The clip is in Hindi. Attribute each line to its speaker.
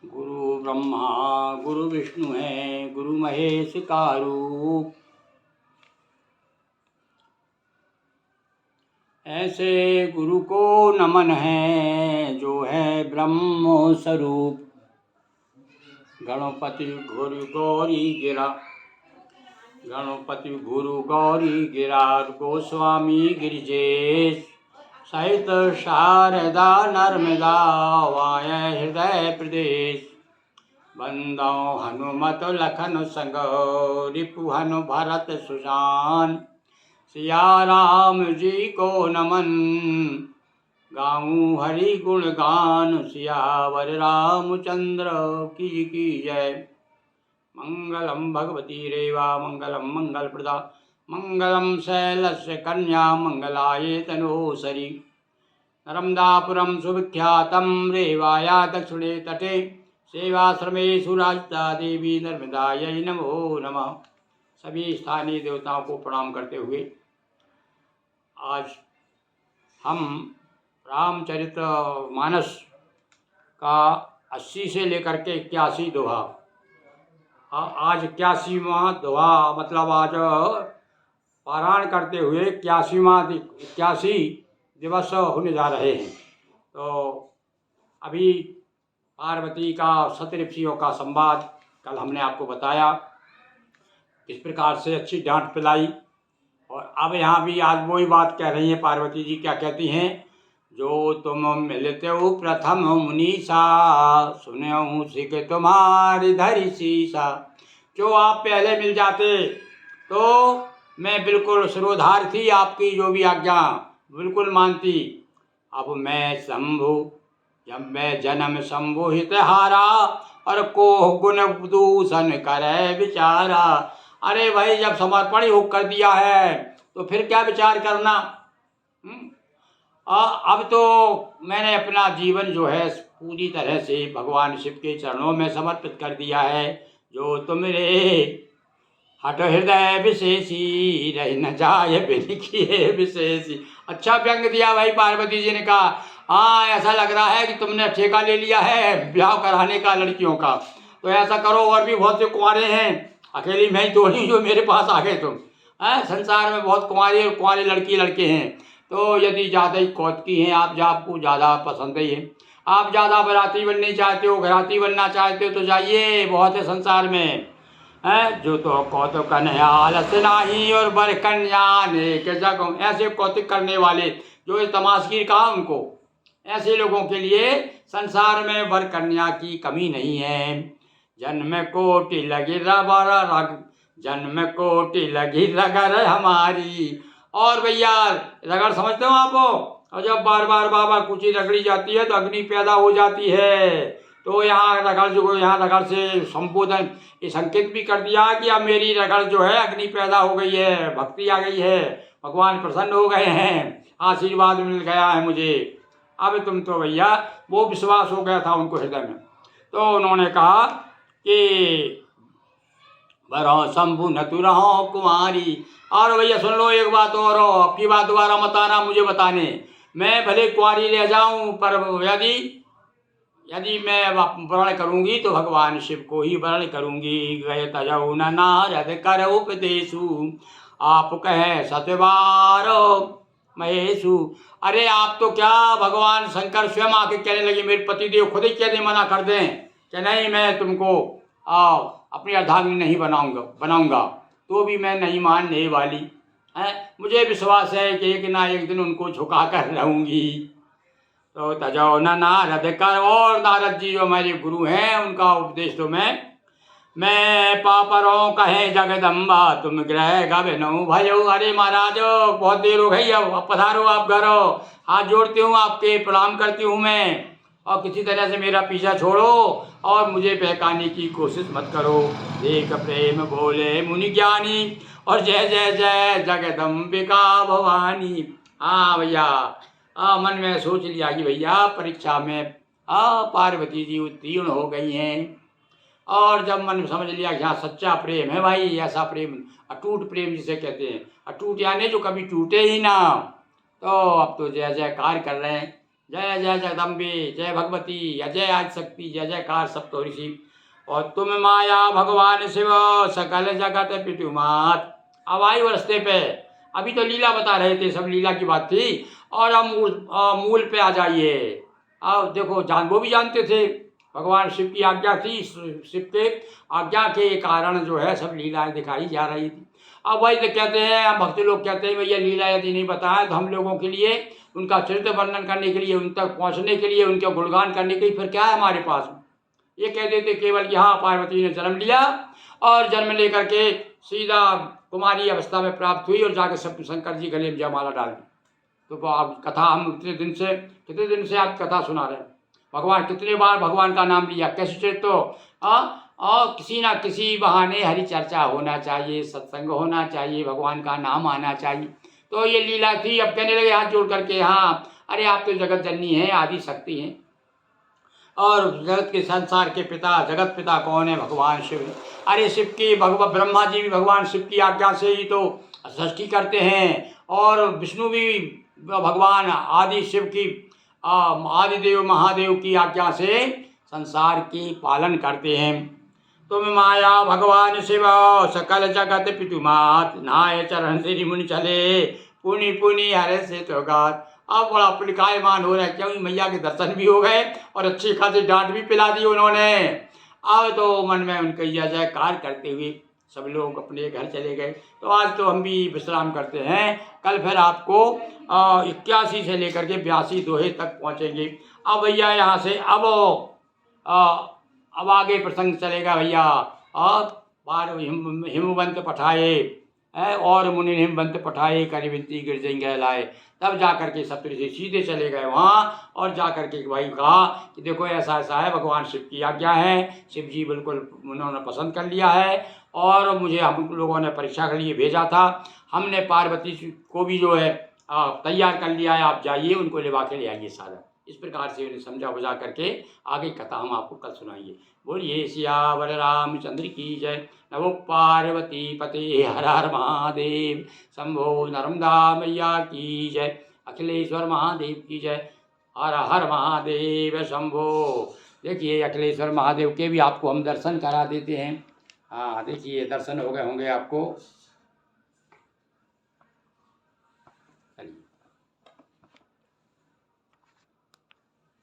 Speaker 1: गुरु ब्रह्मा गुरु विष्णु है, गुरु महेश का रूप। ऐसे गुरु को नमन है जो है ब्रह्म स्वरूप। गणपति गुरु गौरी गिरा, गणपति गुरु गौरी गिरा, गोस्वामी गिरिजेश सहित शारदा नर्मदा वाय हृदय प्रदेश। बंदौ हनुमत लखन संग, रिपु हनु भरत सुजान। सिया राम जी को नमन, गाऊं हरि गुण गान। सियावर रामचंद्र की जय। मंगलम भगवती रेवा मंगलम मंगल प्रदा, मंगलम शैलस्य कन्या मंगलाये तनोसरी। नर्मदापुरम सुविख्यातम रेवाया दक्षिणे तटे, सेवाश्रमे सुराजिता देवी नर्मदायै नमो नमः। सभी स्थानीय देवताओं को प्रणाम करते हुए आज हम रामचरितमानस का 80 से लेकर के 81 दोहा, आज 81वां दोहा मतलब आज पारायण करते हुए 81 दिवस होने जा रहे हैं। तो अभी पार्वती का सतऋषियों का संवाद कल हमने आपको बताया, किस प्रकार से अच्छी डांट पिलाई। और अब यहाँ भी आज वही बात कह रही हैं पार्वती जी। क्या कहती हैं? जो तुम मिलते हो प्रथम मुनीसा, सुनो सिख तुम्हारी धरी सीसा। जो आप पहले मिल जाते तो मैं बिल्कुल सिरोधार थी, आपकी जो भी आज्ञा बिल्कुल मानती। अब मैं शंभु, जब मैं जन्म शंभु हित हारा, और को गुण दूषण करे विचारा। अरे भाई, जब समर्पण ही कर दिया है तो फिर क्या विचार करना। अब तो मैंने अपना जीवन जो है पूरी तरह से भगवान शिव के चरणों में समर्पित कर दिया है। जो तुमरे हट हृदय विशेषी, रह न जाए बिन किए विशेषी। अच्छा व्यंग दिया भाई पार्वती जी ने कहा। हाँ, ऐसा लग रहा है कि तुमने ठेका ले लिया है ब्याह कराने का लड़कियों का। तो ऐसा करो, और भी बहुत से कुंवारे हैं, अकेली मैं ही तो नहीं जो मेरे पास आ गए तुम। संसार में बहुत कुंवारी और कुंवारे लड़के हैं। तो यदि ज़्यादा ही कौतुकी हैं आप, आपको ज़्यादा पसंद है, आप ज़्यादा बराती बनना चाहते हो, घराती बनना चाहते हो, तो जाइए, बहुत है संसार में। जो तो कौतुक कन्यालस नाही, और बर कन्या अनेक जगह। ऐसे कौतुक करने वाले जो तमाशगीर कहा उनको, ऐसे लोगों के लिए संसार में वर कन्या की कमी नहीं है। जन्म कोटि लगी रग, जन्म कोटि लगी रगर हमारी। और भैया रगड़ समझते हो आप? और जब बार बार बाबा कुची रगड़ी जाती है तो अग्नि पैदा हो जाती है। तो यहाँ रगड़ जो, यहाँ रगड़ से संबोधन ये संकेत भी कर दिया कि अब मेरी रगड़ जो है अग्नि पैदा हो गई है, भक्ति आ गई है, भगवान प्रसन्न हो गए हैं, आशीर्वाद मिल गया है मुझे। अब तुम तो भैया, वो विश्वास हो गया था उनको हृदय में। तो उन्होंने कहा कि बरहो शंभु न तु रहो कुमारी। और भैया सुन लो एक बात और, आपकी बात दोबारा मत आना मुझे बताने। मैं भले कुंवारी रह जाऊं, पर यदि मैं वर्ण करूंगी तो भगवान शिव को ही वर्ण करूंगी। गए तजऊ न नारद कर उपदेशु, आप कहें सतवार महेशु। अरे आप तो क्या, भगवान शंकर स्वयं आके कहने लगे, मेरे पतिदेव खुद ही कहने मना कर दें कि नहीं, मैं तुमको अपनी अर्धांगिनी नहीं बनाऊंगा, तो भी मैं नहीं मानने वाली है। मुझे विश्वास है कि एक ना एक दिन उनको झुका कर रहूंगी। तो तजो न नारद कर, और नारद जी जो हमारे गुरु हैं उनका उपदेश तो मैं पापरों कहे जगदम्बा, तुम ग्रह गबनऊ भयो। अरे महाराज, बहुत देर हो गई, अब पधारो आप घर, हाथ जोड़ती हूँ आपके, प्रणाम करती हूँ मैं, और किसी तरह से मेरा पीछा छोड़ो और मुझे बहकाने की कोशिश मत करो। एक प्रेम बोले मुनि ज्ञानी, और जय जय जय जगदम्बिका भवानी। हाँ भैया, मन में सोच लिया कि भैया परीक्षा में पार्वती जी उत्तीर्ण हो गई हैं। और जब मन में समझ लिया कि हाँ सच्चा प्रेम है भाई, ऐसा प्रेम, अटूट प्रेम जिसे कहते हैं, अटूट यानी जो कभी टूटे ही ना, तो अब तो जय जयकार कर रहे हैं। जय जय जगदम्बे, जय भगवती, अजय आदिशक्ति, जय जयकार सप्तऋषि। और तुम माया भगवान शिव सकल जगत पितु मात। अब आई वो रस्ते पे, अभी तो लीला बता रहे थे, सब लीला की बात थी। और हम मूल पे आ जाइए। अब देखो, वो भी जानते थे, भगवान शिव की आज्ञा थी, शिव के आज्ञा के कारण जो है सब लीलाएं दिखाई जा रही थी। अब वही तो कहते हैं, हम भक्त लोग कहते हैं भैया लीला यदि नहीं बताएं तो हम लोगों के लिए, उनका चरित्र वर्णन करने के लिए, उन तक पहुंचने के लिए, उनके गुणगान करने के लिए फिर क्या है हमारे पास। ये कह देते केवल कि हाँ पार्वती ने जन्म लिया और जन्म लेकर के सीधा कुमारी अवस्था में प्राप्त हुई और जाकर सब शंकर जी गले में जयमाला डाल दी। तो आप कथा, हम कितने दिन से आप कथा सुना रहे हैं, भगवान कितने बार भगवान का नाम लिया, कैसे तो और किसी ना किसी बहाने हरि चर्चा होना चाहिए, सत्संग होना चाहिए, भगवान का नाम आना चाहिए। तो ये लीला थी। अब कहने लगे हाथ जोड़ करके, हाँ अरे आप तो जगत जननी हैं, आदि शक्ति हैं, और जगत के संसार के पिता, जगत पिता कौन है? भगवान शिव। अरे शिव की भगवान ब्रह्मा जी भी भगवान शिव की आज्ञा से ही तो सृष्टि करते हैं, और विष्णु भी भगवान आदि शिव की आदिदेव महादेव की आज्ञा से संसार की पालन करते हैं। तुम माया भगवान शिव सकल जगत पितुमात, नाय चरण श्री मुनि चले पुनि पुनि हरे से तो गात। अब बड़ा पुलकायमान हो रहा है, क्योंकि मैया के दर्शन भी हो गए और अच्छी खासी डांट भी पिला दी उन्होंने। अब तो मन में उनके जय जयकार करते हुए सब लोग अपने घर चले गए। तो आज तो हम भी विश्राम करते हैं, कल फिर आपको 81 से लेकर के 82 दोहे तक पहुँचेंगे। अब भैया यहाँ से अब आगे प्रसंग चलेगा भैया। और बार हिमवंत पठाए और मुनि हिमवंत पठाए, करी विनती गिरजेंगे लाए। तब जा करके सप्तऋषि सीधे चले गए वहाँ, और जा करके भाई कहा कि देखो ऐसा ऐसा है, भगवान शिव की आज्ञा है, शिव जी बिल्कुल उन्होंने पसंद कर लिया है, और मुझे हम लोगों ने परीक्षा के लिए भेजा था, हमने पार्वती को भी जो है तैयार कर लिया है, आप जाइए उनको लेवा के ले आइए सारा। इस प्रकार से उन्हें समझा बुझा करके आगे कथा हम आपको कल सुनाएंगे। बोलिए सियावर रामचंद्र की जय। नमो पार्वती पते हर हर महादेव। शंभो नर्मदा मैया की जय। अखिलेश्वर महादेव की जय। हर हर महादेव शंभो। देखिए अखिलेश्वर महादेव के भी आपको हम दर्शन करा देते हैं। हाँ देखिए दर्शन हो गए होंगे आपको।